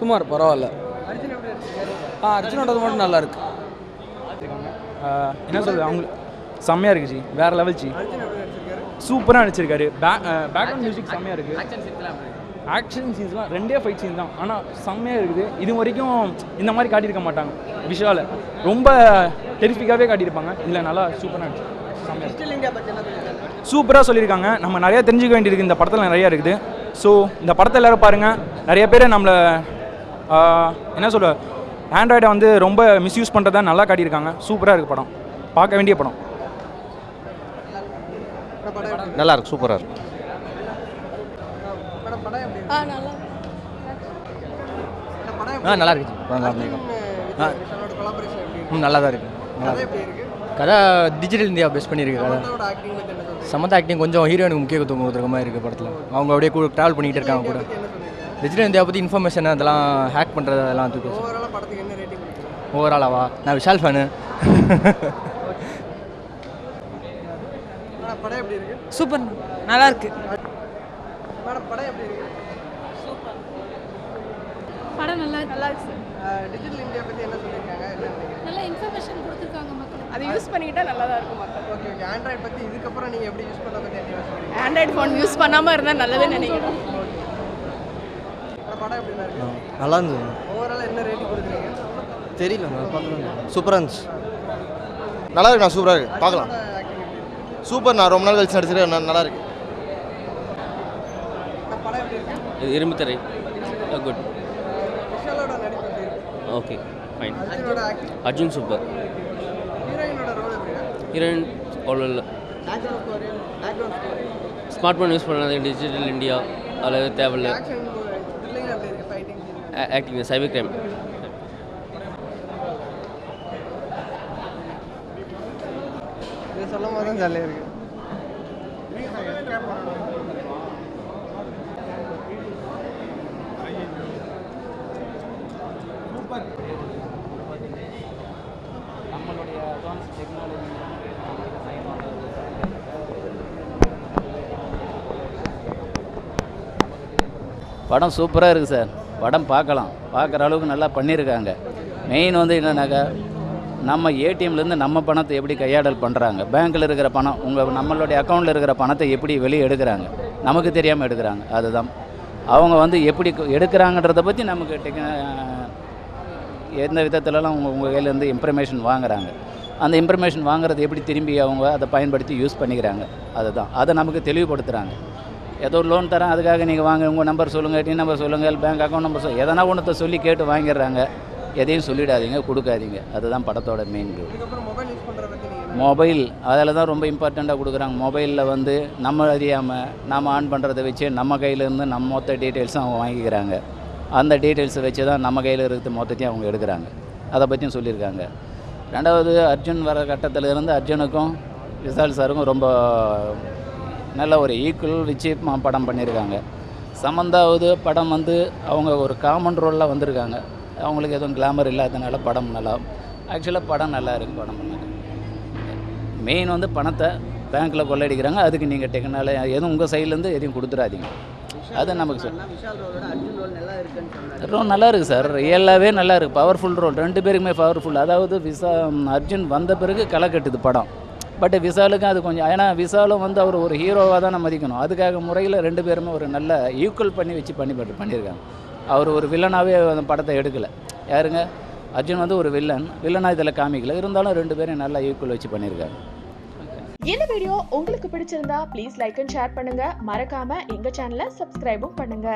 சுமார் பரவாயில்ல. அர்ஜுனோடது மட்டும் நல்லா இருக்கு. என்ன சொல்கிறது, அவங்க செம்மையாக இருக்குது ஜி, வேறு லெவல் ஜி, சூப்பராக நடிச்சிருக்காரு. பேக்ரவுண்ட் மியூசிக் செம்மையாக இருக்குது. ஆக்ஷன் சீன்ஸ்லாம் 2 ஃபைட் சீன் தான், ஆனால் செம்மையாக இருக்குது. இது வரைக்கும் இந்த மாதிரி காட்டியிருக்க மாட்டாங்க. விஷுவலை ரொம்ப டெரிஃபிக்காகவே காட்டியிருப்பாங்க. இல்லை நல்லா சூப்பராக இருந்துச்சு, சூப்பராக சொல்லியிருக்காங்க. நம்ம நிறையா தெரிஞ்சுக்க வேண்டியிருக்கு, இந்த படத்தில் நிறையா இருக்குது. ஸோ இந்த படத்தை எல்லோரும் பாருங்கள். நிறைய பேர் நம்மளை என்ன சொல்ல ஆண்ட்ராய்டை வந்து ரொம்ப மிஸ்யூஸ் பண்ணுறதா நல்லா காட்டியிருக்காங்க. சூப்பராக இருக்குது படம், பார்க்க வேண்டிய படம். நல்லா இருக்கு, சூப்பராக இருக்கு. நல்லா இருக்கு, நல்லா தான் இருக்கு. கதை டிஜிட்டல் இந்தியா பேஸ் பண்ணியிருக்கு. கதை சமந்தா ஆக்டிங் கொஞ்சம் ஹீரோயினுக்கு முக்கியத்துவம் கொடுக்குற மாதிரி இருக்குது படத்தில். அவங்க அப்படியே கூட ட்ராவல் பண்ணிக்கிட்டு இருக்காங்க கூட. டிஜிட்டல் இந்தியா பற்றி இன்ஃபர்மேஷன் அதெல்லாம் ஹேக் பண்ணுறது அதெல்லாம் தூக்கி. ஓவராலாவா, நான் விஷால் ஃபேனு. சூப்பர், நல்லா இருக்கு. படம் நல்லா இருக்கு. டிஜிட்டல் இந்தியா பற்றி என்ன சொல்லியிருக்காங்க, நல்ல இன்ஃபர்மேஷன் கொடுத்துருக்காங்க மக்களுக்கு. அதை யூஸ் பண்ணிக்கிட்டால் நல்லா தான் இருக்கும் மக்கள். Okay okay. ஆண்ட்ராய்ட் பற்றி இதுக்கப்புறம் நீங்கள் எப்படி யூஸ் பண்ண பற்றி என்ன யோசிக்கிறீங்க? ஆண்ட்ராய்டு ஃபோன் யூஸ் பண்ணாமல் இருந்தால் நல்லதுன்னு நினைக்கிறேன். படம் எப்படி இருக்கு? நல்லா இருந்தது. ஓவரால் என்ன ரேட்டிங் கொடுக்குறீங்க? தெரியல, சூப்பராக இருந்துச்சு. நல்லா இருக்கு, நான் சூப்பராக இருக்கு, பார்க்கலாம். சூப்பர், நான் ரொம்ப நாள் கழிச்சு நடிச்சிருக்கேன், நல்லா இருக்கு. படம் எப்படி இருக்கு? இரும்புத்திரை குட். விஷாலோட நடிப்பு எப்படி இருக்கு? Okay fine. அர்ஜுனோட ஆக்டிங்? அர்ஜுன் சூப்பர். ஹீரோயினோட ரோல் எப்படி இருக்கு? ஹீரோயின் அவ்வளோ இல்லை. Background score smart phone use பண்ணாது. டிஜிட்டல் இந்தியா அதில் தேவையில்லை. ஆக்ஷன் த்ரில்லிங் எப்படி இருக்கு? Fighting acting cyber crime. இது சொல்லும் போது தான் ஜாலியாக இருக்கு. படம் சூப்பராக இருக்குது சார். படம் பார்க்கலாம், பார்க்குற அளவுக்கு நல்லா பண்ணியிருக்காங்க. மெயின் வந்து என்னன்னாக்கா, நம்ம ஏடிஎம்லேருந்து நம்ம பணத்தை எப்படி கையாடல் பண்ணுறாங்க, பேங்க்கில் இருக்கிற பணம் நம்மளுடைய அக்கௌண்ட்டில் இருக்கிற பணத்தை எப்படி வெளியே எடுக்கிறாங்க, நமக்கு தெரியாமல் எடுக்கிறாங்க. அதுதான் அவங்க வந்து எப்படி எடுக்கிறாங்கன்றதை பற்றி நமக்கு எந்த விதத்துலலாம் உங்கள் கையிலேருந்து இன்ஃபர்மேஷன் வாங்குறாங்க. அந்த இன்ஃபர்மேஷன் வாங்குறது எப்படி திரும்பி அவங்க அதை பயன்படுத்தி யூஸ் பண்ணிக்கிறாங்க. அதுதான் அதை நமக்கு தெளிவுபடுத்துகிறாங்க. ஏதோ லோன் தரேன் அதுக்காக நீங்கள் வாங்க, உங்கள் நம்பர் சொல்லுங்கள், டின் நம்பர் சொல்லுங்கள், பேங்க் அக்கௌண்ட் நம்பர் எதனா ஒன்றத்தை சொல்லி கேட்டு வாங்கிடுறாங்க. எதையும் சொல்லிடாதீங்க, கொடுக்காதீங்க. அதுதான் படத்தோட மெயின் ரூல். இதுக்கப்புறம் மொபைல் யூஸ் பண்ணுற பற்றி நீங்கள் மொபைல் அதில் தான் ரொம்ப இம்பார்ட்டண்ட்டாக கொடுக்குறாங்க. மொபைலில் வந்து நம்ம அறியாமல் நாம் ஆன் பண்ணுறதை வச்சு நம்ம கையிலேருந்து நம்ம மொத்த டீட்டெயில்ஸும் அவங்க வாங்கிக்கிறாங்க. அந்த டீட்டெயில்ஸை வச்சு தான் நம்ம கையில் இருக்கிறது மொத்தத்தையும் அவங்க எடுக்கிறாங்க. அதை பற்றியும் சொல்லியிருக்காங்க. ரெண்டாவது, அர்ஜுன் வர கட்டத்தில் இருந்து அர்ஜுனுக்கும் விஷால் சாருக்கும் ரொம்ப நல்ல ஒரு ஈக்குவல் வச்சு படம் பண்ணியிருக்காங்க. சமந்தாவது படம் வந்து அவங்க ஒரு காமன் ரோலில் வந்திருக்காங்க. அவங்களுக்கு எதுவும் கிளாமர் இல்லாததுனால படம் நல்லா, ஆக்சுவலாக படம் நல்லா இருக்குது. படம் பண்ணது மெயின் வந்து பணத்தை பேங்க்கில் கொள்ளடிக்கிறாங்க. அதுக்கு நீங்கள் டெக்னாலஜி எதுவும் உங்கள் சைட்லேருந்து எதையும் கொடுத்துடாதீங்க. அது நமக்கு சார் ரோல் நல்லா இருக்குது சார். ரியலாகவே நல்லா இருக்குது. பவர்ஃபுல் ரோல், 2 பேருக்குமே பவர்ஃபுல். அதாவது அர்ஜுன் வந்த பிறகு களை கட்டுது படம். பட் விஷாலுக்கும் அது கொஞ்சம், ஏன்னா விஷாலும் வந்து அவர் ஒரு ஹீரோவாக தான் நம்ம மதிக்கணும். அதுக்காக முறையில் 2 பேருமே ஒரு நல்ல ஈக்குவல் பண்ணி வச்சு பண்ணியிருக்காங்க. அவர் ஒரு வில்லனாகவே அந்த படத்தை எடுக்கலை. யாருங்க, அர்ஜுன் வந்து ஒரு வில்லனாக இதில் காமிக்கல. இருந்தாலும் 2 பேரும் நல்லா ஈக்குவல் வச்சு பண்ணியிருக்காங்க. இந்த வீடியோ உங்களுக்கு பிடிச்சிருந்தா ப்ளீஸ் லைக் அண்ட் ஷேர் பண்ணுங்க. மறக்காம எங்க சேனலை சப்ஸ்கிரைபும் பண்ணுங்க.